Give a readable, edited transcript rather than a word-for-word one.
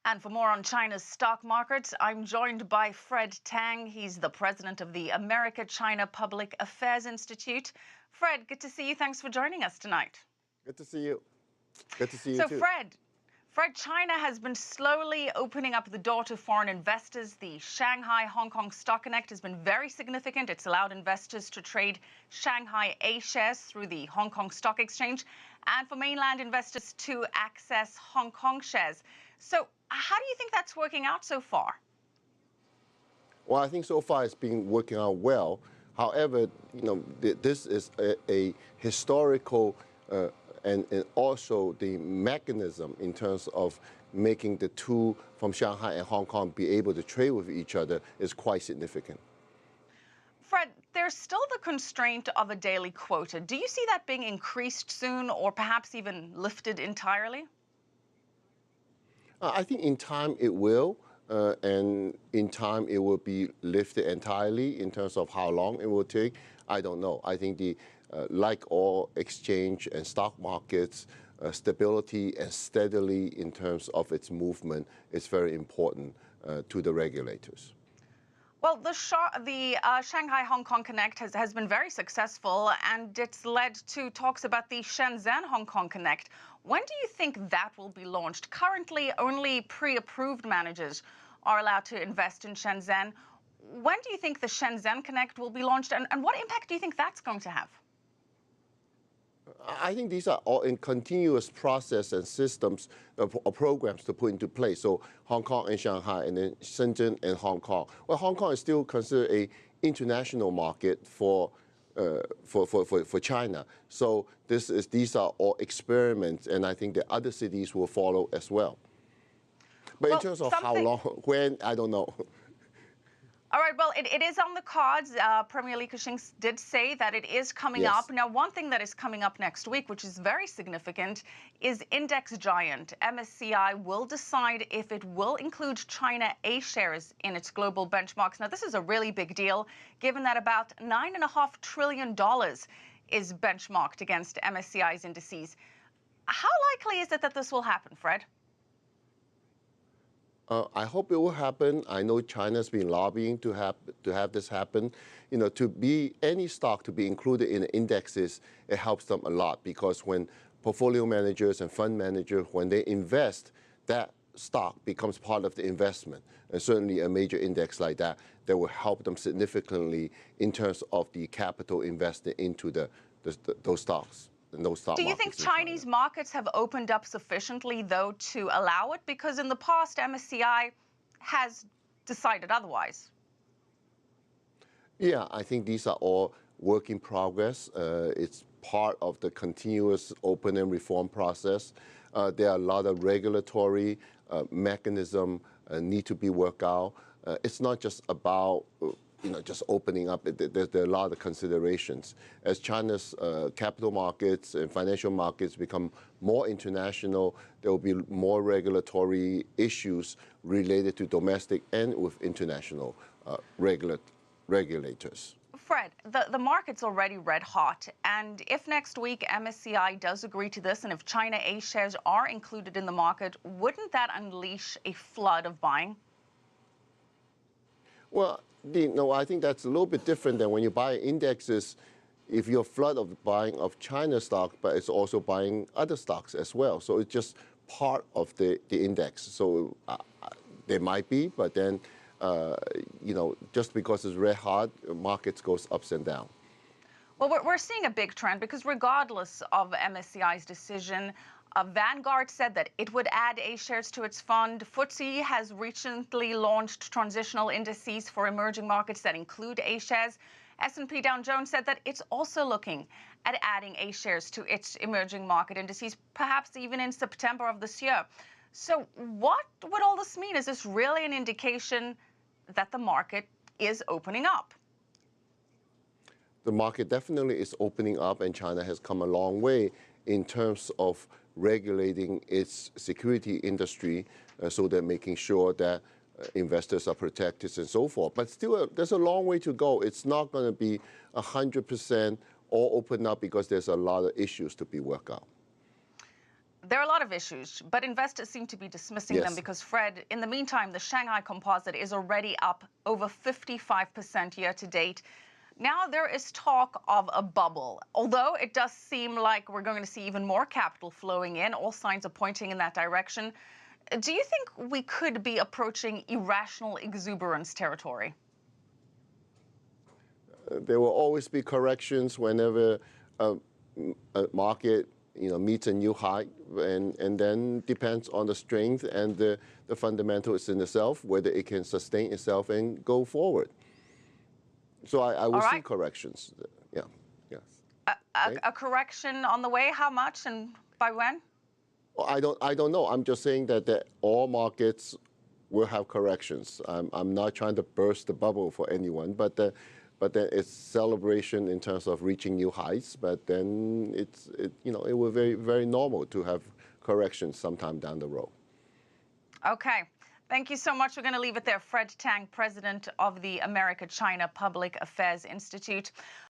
And for more on China's stock markets, I'm joined by Fred Teng. He's the president of the America-China Public Affairs Institute. Fred, good to see you. Thanks for joining us tonight. Good to see you. Good to see you so too. Fred, China has been slowly opening up the door to foreign investors. The Shanghai-Hong Kong Stock Connect has been very significant. It's allowed investors to trade Shanghai A shares through the Hong Kong Stock Exchange and for mainland investors to access Hong Kong shares. So how do you think that's working out so far? Well, I think so far it's been working out well. However, this is a historical and also the mechanism in terms of making the two from Shanghai and Hong Kong be able to trade with each other is quite significant. Fred, there's still the constraint of a daily quota. Do you see that being increased soon or perhaps even lifted entirely? I think in time it will, and in time it will be lifted entirely. In terms of how long it will take, I don't know. I think like all exchange and stock markets, stability and steadily in terms of its movement is very important to the regulators. Well, the Shanghai-Hong Kong Connect has been very successful, and it's led to talks about the Shenzhen-Hong Kong Connect. When do you think that will be launched? Currently, only pre-approved managers are allowed to invest in Shenzhen. When do you think the Shenzhen Connect will be launched, and what impact do you think that's going to have? I think these are all in continuous process and systems or programs to put into place. So Hong Kong and Shanghai, and then Shenzhen and Hong Kong. Well, Hong Kong is still considered an international market for China. So these are all experiments, and I think the other cities will follow as well. But in terms of how long, when, I don't know. All right, well, it is on the cards. Premier Li Keqiang did say that it is coming up. Now, one thing that is coming up next week, which is very significant, is index giant MSCI will decide if it will include China A shares in its global benchmarks. Now, this is a really big deal, given that about $9.5 trillion is benchmarked against MSCI's indices. How likely is it that this will happen, Fred? I hope it will happen. I know China's been lobbying to have this happen. To be any stock to be included in the indexes, it helps them a lot, because when portfolio managers and fund managers, when they invest, that stock becomes part of the investment. And certainly a major index like that will help them significantly in terms of the capital invested into those stocks. Do you think Chinese markets have opened up sufficiently, though, to allow it? Because in the past, MSCI has decided otherwise. Yeah, I think these are all work in progress. It's part of the continuous open and reform process. There are a lot of regulatory mechanisms need to be worked out. It's not just about just opening up. There are a lot of considerations. As China's capital markets and financial markets become more international, there will be more regulatory issues related to domestic and with international regulators. Fred, the market's already red hot, and if next week MSCI does agree to this, and if China A shares are included in the market, wouldn't that unleash a flood of buying? Well, I think that's a little bit different than when you buy indexes. If you're flood of buying of China stock, but it's also buying other stocks as well. So it's just part of the index. So there might be, but then just because it's red hot, markets goes ups and down. Well, we're seeing a big trend, because regardless of MSCI's decision, Vanguard said that it would add A shares to its fund. FTSE has recently launched transitional indices for emerging markets that include A shares. S&P Dow Jones said that it's also looking at adding A shares to its emerging market indices, perhaps even in September of this year. So what would all this mean? Is this really an indication that the market is opening up? The market definitely is opening up, and China has come a long way in terms of regulating its security industry, so they're making sure that investors are protected and so forth. But still, there's a long way to go. It's not going to be 100% all open up, because there's a lot of issues to be worked out. There are a lot of issues, but investors seem to be dismissing them Yes. because, Fred, in the meantime, the Shanghai Composite is already up over 55% year to date. Now there is talk of a bubble, although it does seem like we're going to see even more capital flowing in. All signs are pointing in that direction. Do you think we could be approaching irrational exuberance territory? There will always be corrections whenever a market meets a new high, and then depends on the strength and the fundamentals in itself, whether it can sustain itself and go forward. So I will see corrections. Yeah, yes. A correction on the way? How much and by when? Well, I don't know. I'm just saying that all markets will have corrections. I'm not trying to burst the bubble for anyone, but then it's celebration in terms of reaching new heights. But then it will be very, very normal to have corrections sometime down the road. Okay. Thank you so much. We're going to leave it there. Fred Teng, president of the America-China Public Affairs Institute.